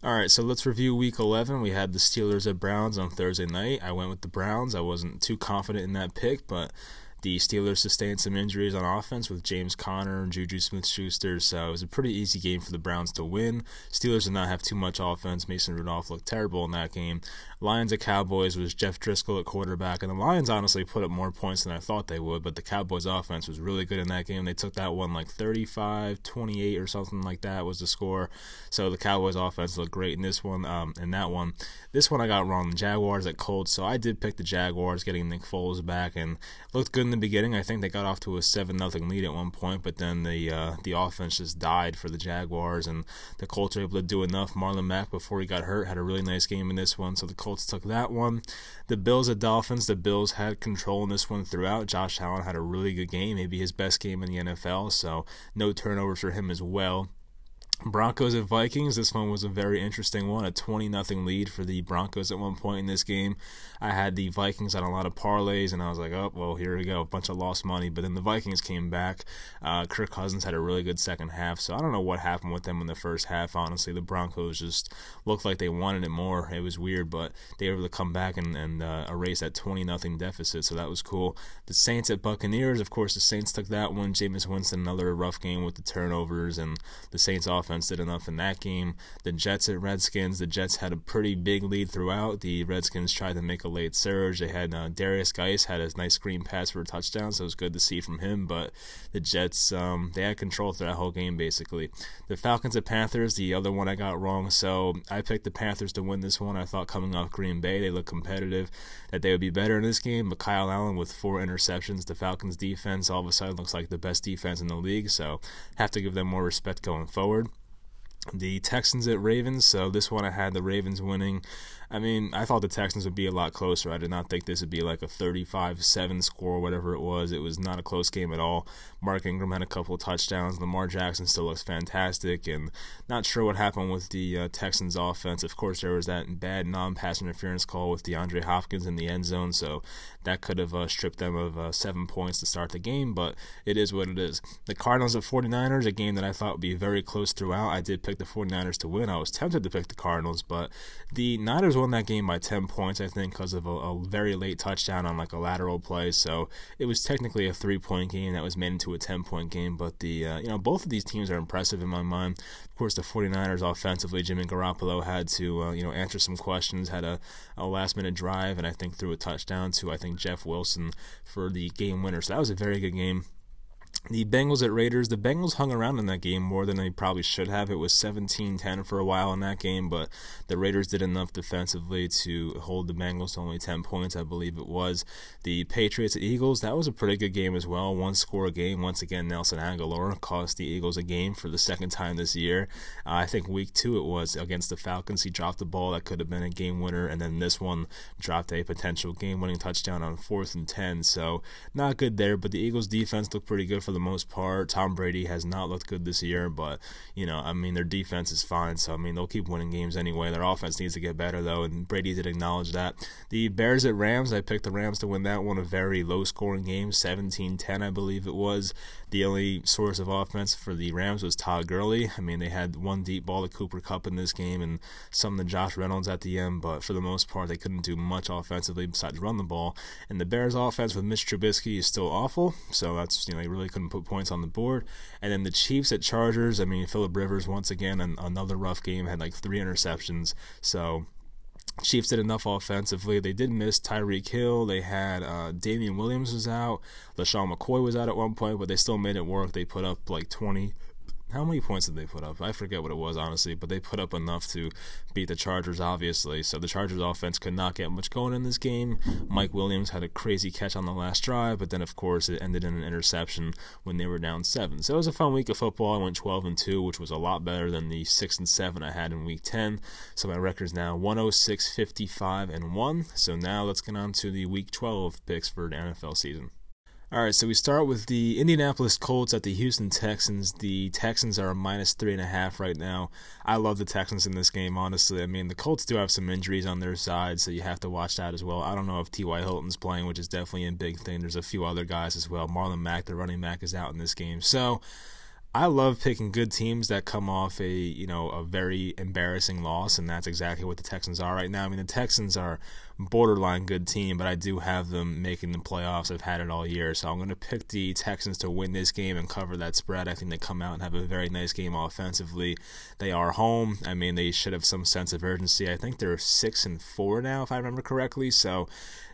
All right, so let's review Week 11. We had the Steelers at Browns on Thursday night. I went with the Browns. I wasn't too confident in that pick, but the Steelers sustained some injuries on offense with James Conner and Juju Smith-Schuster, so it was a pretty easy game for the Browns to win. Steelers did not have too much offense. Mason Rudolph looked terrible in that game. Lions at Cowboys was Jeff Driscoll at quarterback, and the Lions honestly put up more points than I thought they would, but the Cowboys offense was really good in that game. They took that one like 35-28 or something like that was the score, so the Cowboys offense looked great in this one, in that one. This one I got wrong, the Jaguars at Colts, so I did pick the Jaguars, getting Nick Foles back, and looked good in the beginning. I think they got off to a 7-0 lead at one point, but then the offense just died for the Jaguars, and the Colts were able to do enough. Marlon Mack, before he got hurt, had a really nice game in this one, so the Colts took that one. The Bills at Dolphins, the Bills had control in this one throughout. Josh Allen had a really good game, maybe his best game in the NFL, so no turnovers for him as well. Broncos at Vikings, this one was a very interesting one, a 20-0 lead for the Broncos at one point in this game. I had the Vikings on a lot of parlays, and I was like, oh, well, here we go, a bunch of lost money, but then the Vikings came back. Kirk Cousins had a really good second half, so I don't know what happened with them in the first half, honestly. The Broncos just looked like they wanted it more. It was weird, but they were able to come back and erase that 20-0 deficit, so that was cool. The Saints at Buccaneers, of course, the Saints took that one. Jameis Winston, another rough game with the turnovers, and the Saints offense did enough in that game. The Jets at Redskins, the Jets had a pretty big lead throughout. The Redskins tried to make a late surge. They had Darius Geis had a nice screen pass for a touchdown, so it was good to see from him, but the Jets, they had control through that whole game, basically. The Falcons at Panthers, the other one I got wrong, so I picked the Panthers to win this one. I thought coming off Green Bay, they looked competitive, that they would be better in this game, but Kyle Allen with 4 interceptions. The Falcons defense all of a sudden looks like the best defense in the league, so have to give them more respect going forward. The Texans at Ravens, so this one I had the Ravens winning. I mean, I thought the Texans would be a lot closer. I did not think this would be like a 35-7 score, whatever it was. It was not a close game at all. Mark Ingram had a couple of touchdowns. Lamar Jackson still looks fantastic, and not sure what happened with the Texans offense. Of course, there was that bad non-pass interference call with DeAndre Hopkins in the end zone, so that could have stripped them of 7 points to start the game, but it is what it is. The Cardinals at 49ers, a game that I thought would be very close throughout. I did pick the 49ers to win. I was tempted to pick the Cardinals, but the Niners won that game by 10 points, I think, because of a very late touchdown on like a lateral play, so it was technically a 3-point game that was made into a 10-point game, but the both of these teams are impressive in my mind. Of course, the 49ers offensively, Jimmy Garoppolo had to answer some questions, had a last-minute drive, and I think threw a touchdown to, I think, Jeff Wilson for the game winner, so that was a very good game. The Bengals at Raiders, the Bengals hung around in that game more than they probably should have. It was 17-10 for a while in that game, but the Raiders did enough defensively to hold the Bengals to only 10 points, I believe it was. The Patriots at Eagles, that was a pretty good game as well. One-score game. Once again, Nelson Aguilar cost the Eagles a game for the second time this year. I think week 2 it was against the Falcons. He dropped the ball that could have been a game winner, and then this one dropped a potential game-winning touchdown on 4th and 10, so not good there, but the Eagles defense looked pretty good for the most part. Tom Brady has not looked good this year, but their defense is fine, so they'll keep winning games anyway. Their offense needs to get better though, and Brady did acknowledge that. The Bears at Rams, I picked the Rams to win that one, a very low scoring game, 17-10 I believe it was. The only source of offense for the Rams was Todd Gurley. They had one deep ball to Cooper Kupp in this game and some to Josh Reynolds at the end, but for the most part they couldn't do much offensively besides run the ball. And the Bears offense with Mitch Trubisky is still awful, so that's they really couldn't put points on the board. And then the Chiefs at Chargers, Phillip Rivers once again another rough game, had like 3 interceptions, so Chiefs did enough offensively. They did miss Tyreek Hill. They had Damian Williams was out. LaShawn McCoy was out at one point, but they still made it work. They put up like 20. How many points did they put up? I forget what it was, honestly, but they put up enough to beat the Chargers, obviously. So the Chargers offense could not get much going in this game. Mike Williams had a crazy catch on the last drive, but then, of course, it ended in an interception when they were down 7. So it was a fun week of football. I went 12-2, which was a lot better than the 6-7 I had in week 10. So my record is now 106, 55-1. So now let's get on to the week 12 picks for the NFL season. All right, so we start with the Indianapolis Colts at the Houston Texans. The Texans are a -3.5 right now. I love the Texans in this game, honestly. The Colts do have some injuries on their side, so you have to watch that as well. I don't know if T.Y. Hilton's playing, which is definitely a big thing. There's a few other guys as well. Marlon Mack, the running back, is out in this game. So I love picking good teams that come off a very embarrassing loss, and that's exactly what the Texans are right now. I mean, the Texans are borderline good team, but I do have them making the playoffs. I've had it all year, so I'm going to pick the Texans to win this game and cover that spread. I think they come out and have a very nice game offensively. They are home. I mean, they should have some sense of urgency. I think they're 6-4 now, if I remember correctly, so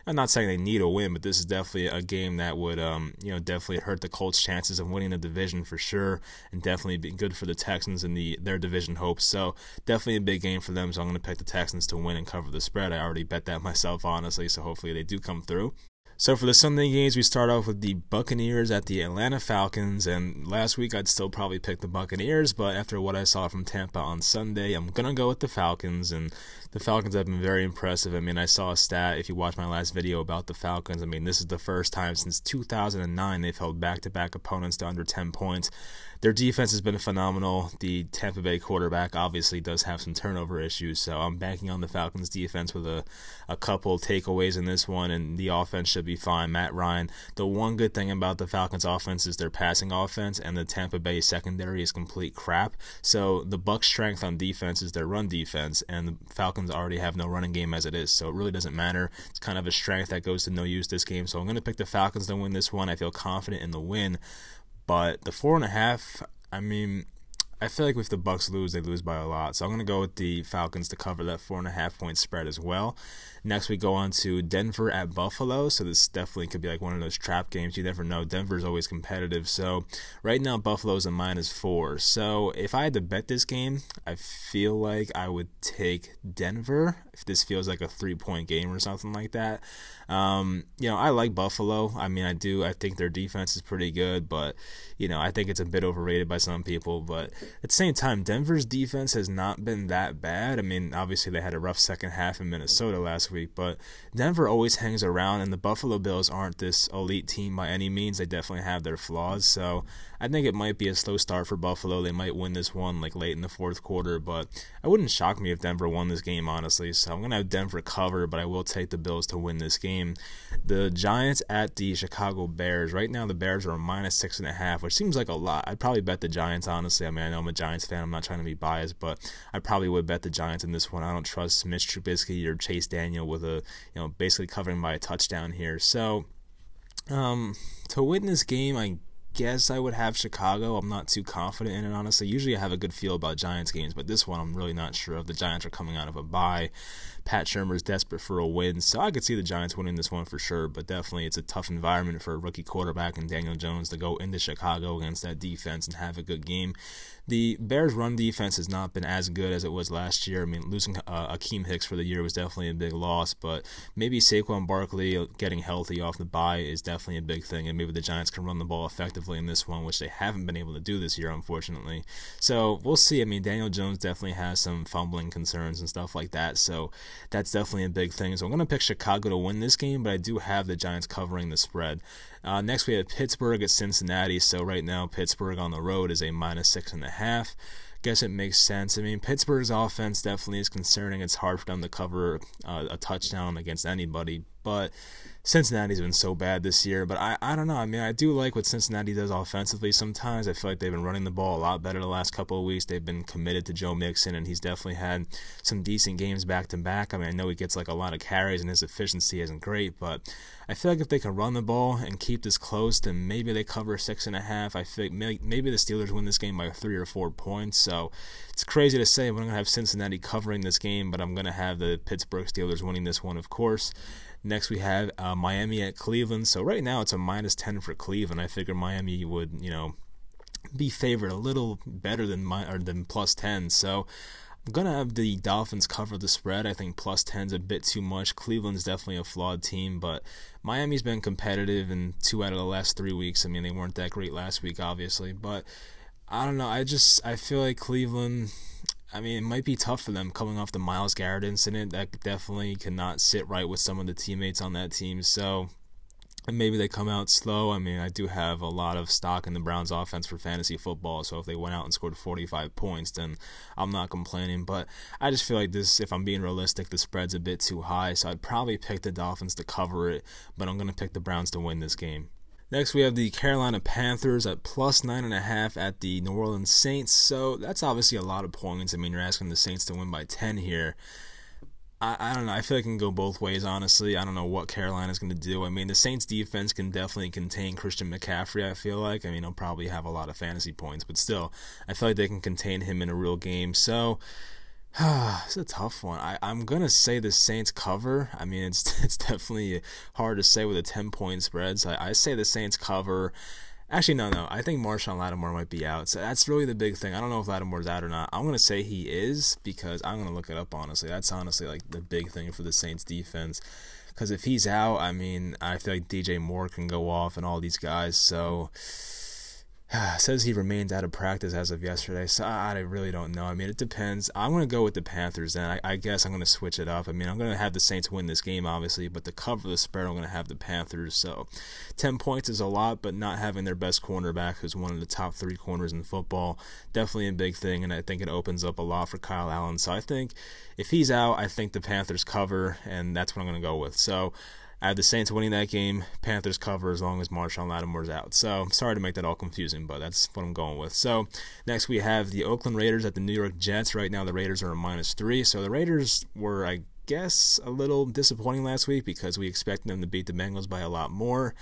I'm not saying they need a win, but this is definitely a game that would, definitely hurt the Colts' chances of winning the division for sure, and definitely be good for the Texans and their division hopes. So definitely a big game for them. So I'm going to pick the Texans to win and cover the spread. I already bet that myself, honestly. So hopefully they do come through. So for the Sunday games, we start off with the Buccaneers at the Atlanta Falcons, and last week I'd still probably pick the Buccaneers, but after what I saw from Tampa on Sunday, I'm going to go with the Falcons, and the Falcons have been very impressive. I mean, I saw a stat, if you watch my last video about the Falcons, I mean, this is the first time since 2009 they've held back-to-back opponents to under 10 points. Their defense has been phenomenal. The Tampa Bay quarterback obviously does have some turnover issues, so I'm banking on the Falcons defense with a couple takeaways in this one, and the offense should be fine. Matt Ryan, the one good thing about the Falcons offense is their passing offense, and the Tampa Bay secondary is complete crap. So the Bucs' strength on defense is their run defense, and the Falcons already have no running game as it is, so it really doesn't matter. It's kind of a strength that goes to no use this game, so I'm going to pick the Falcons to win this one. I feel confident in the win. But the 4.5, I mean, I feel like if the Bucs lose, they lose by a lot. So I'm going to go with the Falcons to cover that 4.5 point spread as well. Next, we go on to Denver at Buffalo. So this definitely could be like one of those trap games. You never know. Denver's always competitive. So right now, Buffalo's a -4. So if I had to bet this game, I feel like I would take Denver if this feels like a 3-point game or something like that. I like Buffalo. I mean, I do. I think their defense is pretty good, but, I think it's a bit overrated by some people. But at the same time, Denver's defense has not been that bad. I mean, obviously they had a rough second half in Minnesota last week, but Denver always hangs around, and the Buffalo Bills aren't this elite team by any means. They definitely have their flaws, so I think it might be a slow start for Buffalo. They might win this one like late in the fourth quarter, but it wouldn't shock me if Denver won this game, honestly. So I'm going to have Denver cover, but I will take the Bills to win this game. The Giants at the Chicago Bears. Right now the Bears are -6.5, which seems like a lot. I'd probably bet the Giants, honestly. I mean, I know I'm a Giants fan. I'm not trying to be biased, but I probably would bet the Giants in this one. I don't trust Mitch Trubisky or Chase Daniel with basically covering by a touchdown here. So to win this game, I guess I would have Chicago. I'm not too confident in it, honestly. Usually I have a good feel about Giants games, but this one I'm really not sure of. The Giants are coming out of a bye. Pat Shurmur's desperate for a win, so I could see the Giants winning this one for sure, but definitely it's a tough environment for a rookie quarterback and Daniel Jones to go into Chicago against that defense and have a good game. The Bears' run defense has not been as good as it was last year. I mean, losing Akeem Hicks for the year was definitely a big loss, but maybe Saquon Barkley getting healthy off the bye is definitely a big thing, and maybe the Giants can run the ball effectively in this one, which they haven't been able to do this year, unfortunately. So we'll see. I mean, Daniel Jones definitely has some fumbling concerns and stuff like that, so that's definitely a big thing. So I'm going to pick Chicago to win this game, but I do have the Giants covering the spread. Next, we have Pittsburgh at Cincinnati. So right now, Pittsburgh on the road is a -6.5. Guess it makes sense. I mean, Pittsburgh's offense definitely is concerning. It's hard for them to cover a touchdown against anybody, but Cincinnati's been so bad this year. But I don't know. I mean, I do like what Cincinnati does offensively sometimes. I feel like they've been running the ball a lot better the last couple of weeks. They've been committed to Joe Mixon, and he's definitely had some decent games back-to-back. I mean, I know he gets like a lot of carries, and his efficiency isn't great, but I feel like if they can run the ball and keep this close, then maybe they cover 6.5. I feel like maybe the Steelers win this game by 3 or 4 points. So it's crazy to say, but I'm going to have Cincinnati covering this game, but I'm going to have the Pittsburgh Steelers winning this one, of course. Next, we have Miami at Cleveland. So right now it's a -10 for Cleveland. I figure Miami would, be favored a little better than +10. So I'm going to have the Dolphins cover the spread. I think +10 is a bit too much. Cleveland's definitely a flawed team, but Miami's been competitive in 2 out of the last 3 weeks. I mean, they weren't that great last week, obviously, but I don't know. I feel like Cleveland, I mean, it might be tough for them coming off the Myles Garrett incident. That definitely cannot sit right with some of the teammates on that team. So maybe they come out slow. I mean, I do have a lot of stock in the Browns offense for fantasy football. So if they went out and scored 45 points, then I'm not complaining. But I just feel like this, if I'm being realistic, the spread's a bit too high. So I'd probably pick the Dolphins to cover it, but I'm going to pick the Browns to win this game. Next, we have the Carolina Panthers at plus 9.5 at the New Orleans Saints. So that's obviously a lot of points. I mean, you're asking the Saints to win by 10 here. I don't know. I feel like it can go both ways, honestly. I don't know what Carolina's going to do. I mean, the Saints defense can definitely contain Christian McCaffrey, I feel like. I mean, he'll probably have a lot of fantasy points, but still, I feel like they can contain him in a real game. So, it's a tough one. I'm going to say the Saints cover. I mean, it's definitely hard to say with a 10-point spread. So I say the Saints cover. Actually, no. I think Marshawn Lattimore might be out. So that's really the big thing. I don't know if Lattimore's out or not. I'm going to say he is because I'm going to look it up, honestly. That's honestly like the big thing for the Saints defense. Because if he's out, I mean, I feel like DJ Moore can go off and all these guys. So says he remains out of practice as of yesterday, so I really don't know. I mean, it depends. I'm going to go with the Panthers then. I guess I'm going to switch it up. I mean, I'm going to have the Saints win this game, obviously, but to cover the spread, I'm going to have the Panthers. So 10 points is a lot, but not having their best cornerback, who's one of the top 3 corners in football, definitely a big thing, and I think it opens up a lot for Kyle Allen. So I think if he's out, I think the Panthers cover, and that's what I'm going to go with. So I have the Saints winning that game, Panthers cover as long as Marshawn Lattimore's out. So, sorry to make that all confusing, but that's what I'm going with. So, next we have the Oakland Raiders at the New York Jets. Right now the Raiders are a -3. So, the Raiders were, I guess, a little disappointing last week because we expected them to beat the Bengals by a lot more.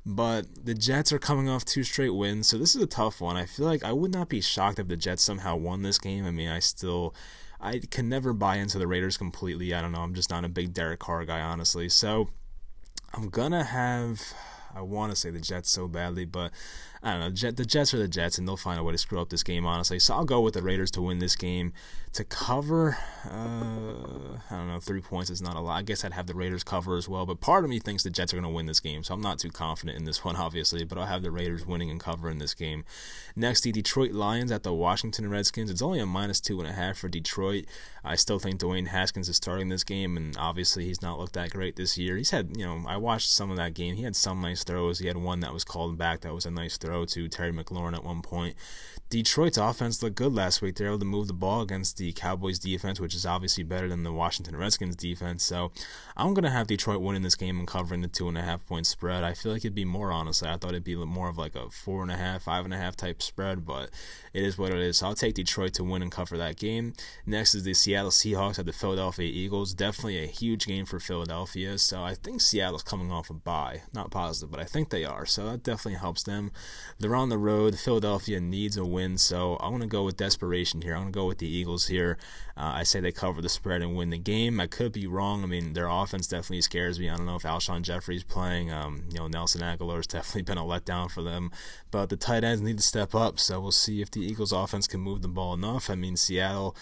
But the Jets are coming off 2 straight wins, so this is a tough one. I feel like I would not be shocked if the Jets somehow won this game. I mean, I can never buy into the Raiders completely. I don't know. I'm just not a big Derek Carr guy, honestly. So, I'm going to have, I want to say the Jets so badly, but I don't know. The Jets are the Jets, and they'll find a way to screw up this game, honestly. So I'll go with the Raiders to win this game. To cover, I don't know, 3 points is not a lot. I guess I'd have the Raiders cover as well, but part of me thinks the Jets are going to win this game, so I'm not too confident in this one, obviously, but I'll have the Raiders winning and covering this game. Next, the Detroit Lions at the Washington Redskins. It's only a -2.5 for Detroit. I still think Dwayne Haskins is starting this game, and obviously he's not looked that great this year. He's had, I watched some of that game. He had some nice throws. He had one that was called back that was a nice throw to Terry McLaurin at one point. Detroit's offense looked good last week. They were able to move the ball against the Cowboys defense, which is obviously better than the Washington Redskins defense. So I'm going to have Detroit winning this game and covering the 2.5-point spread. I feel like it'd be more, honestly. I thought it'd be more of like a 4.5, 5.5 type spread, but it is what it is. So I'll take Detroit to win and cover that game. Next is the Seattle Seahawks at the Philadelphia Eagles. Definitely a huge game for Philadelphia. So I think Seattle's coming off a bye. Not positive, but I think they are. So that definitely helps them. They're on the road. Philadelphia needs a win. So I'm going to go with desperation here. I'm going to go with the Eagles here. I say they cover the spread and win the game. I could be wrong. I mean, their offense definitely scares me. I don't know if Alshon Jeffrey's playing. Nelson Aguilar's definitely been a letdown for them. But the tight ends need to step up. So we'll see if the Eagles offense can move the ball enough. I mean, Seattle,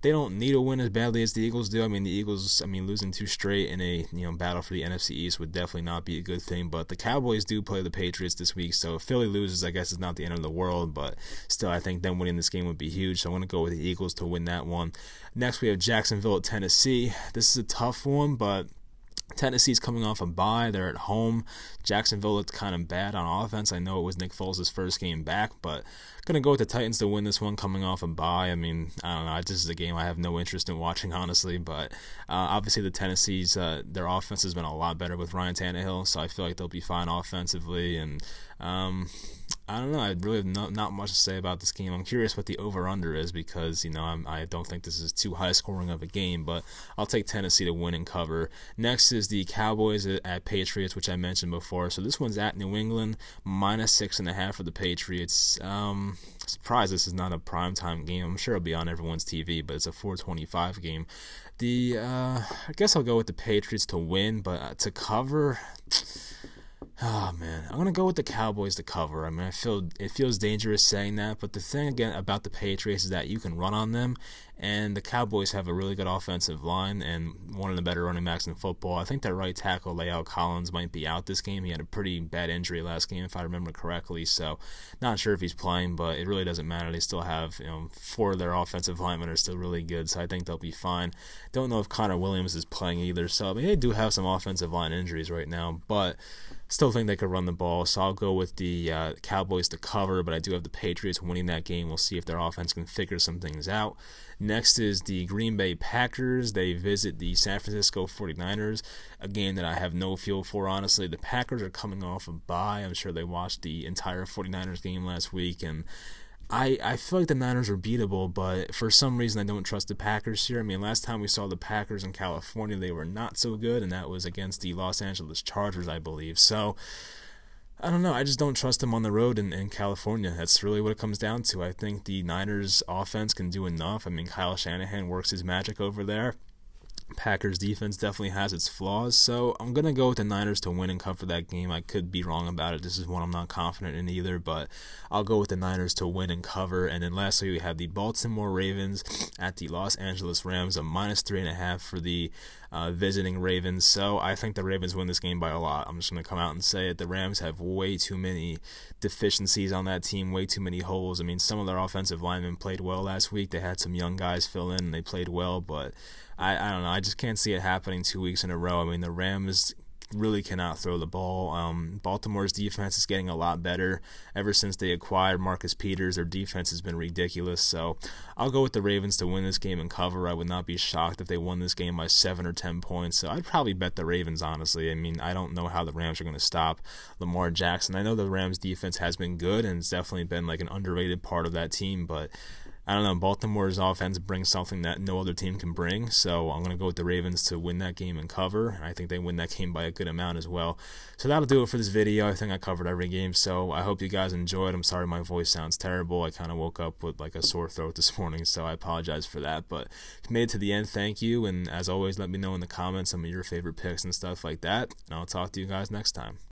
they don't need a win as badly as the Eagles do. I mean, the Eagles, losing 2 straight in a battle for the NFC East would definitely not be a good thing. But the Cowboys do play the Patriots this week, so if Philly loses, I guess it's not the end of the world. But still, I think them winning this game would be huge. So I want to go with the Eagles to win that one. Next, we have Jacksonville at Tennessee. This is a tough one, but Tennessee's coming off a bye. They're at home. Jacksonville looked kind of bad on offense. I know it was Nick Foles' first game back, but going to go with the Titans to win this one coming off a bye. I mean, I don't know. This is a game I have no interest in watching, honestly, but obviously the Tennessee's, their offense has been a lot better with Ryan Tannehill, so I feel like they'll be fine offensively, and I don't know. I really have not much to say about this game. I'm curious what the over-under is because, I don't think this is too high-scoring of a game, but I'll take Tennessee to win and cover. Next is the Cowboys at Patriots, which I mentioned before. So this one's at New England, -6.5 for the Patriots. Surprised this is not a primetime game. I'm sure it'll be on everyone's TV, but it's a 4:25 game. I guess I'll go with the Patriots to win, but to cover, oh man, I'm gonna go with the Cowboys to cover. I mean, it feels dangerous saying that, but the thing again about the Patriots is that you can run on them, and the Cowboys have a really good offensive line and one of the better running backs in football. I think their right tackle, La'el Collins, might be out this game. He had a pretty bad injury last game, if I remember correctly, so not sure if he's playing, but it really doesn't matter. They still have, 4 of their offensive linemen are still really good, so I think they'll be fine. Don't know if Connor Williams is playing either, so they do have some offensive line injuries right now, but still think they could run the ball, so I'll go with the Cowboys to cover, but I do have the Patriots winning that game. We'll see if their offense can figure some things out. Next is the Green Bay Packers. They visit the San Francisco 49ers, a game that I have no feel for, honestly. The Packers are coming off a bye. I'm sure they watched the entire 49ers game last week, and I feel like the Niners are beatable, but for some reason I don't trust the Packers here. I mean, last time we saw the Packers in California, they were not so good, and that was against the Los Angeles Chargers, I believe. So, I don't know. I just don't trust them on the road in California. That's really what it comes down to. I think the Niners offense can do enough. I mean, Kyle Shanahan works his magic over there. Packers defense definitely has its flaws, so I'm going to go with the Niners to win and cover that game. I could be wrong about it. This is one I'm not confident in either, but I'll go with the Niners to win and cover. And then lastly, we have the Baltimore Ravens at the Los Angeles Rams, a -3.5 for the visiting Ravens. So I think the Ravens win this game by a lot. I'm just going to come out and say it. The Rams have way too many deficiencies on that team, way too many holes. I mean, some of their offensive linemen played well last week. They had some young guys fill in, and they played well, but I don't know. I just can't see it happening 2 weeks in a row. I mean, the Rams really cannot throw the ball. Baltimore's defense is getting a lot better. Ever since they acquired Marcus Peters, their defense has been ridiculous. So I'll go with the Ravens to win this game and cover. I would not be shocked if they won this game by 7 or 10 points. So I'd probably bet the Ravens, honestly. I mean, I don't know how the Rams are going to stop Lamar Jackson. I know the Rams' defense has been good, and it's definitely been like an underrated part of that team, but I don't know. Baltimore's offense brings something that no other team can bring, so I'm going to go with the Ravens to win that game and cover. I think they win that game by a good amount as well. So that'll do it for this video. I think I covered every game, so I hope you guys enjoyed. I'm sorry my voice sounds terrible. I kind of woke up with like a sore throat this morning, so I apologize for that. But if you made it to the end, thank you, and as always, let me know in the comments some of your favorite picks and stuff like that, and I'll talk to you guys next time.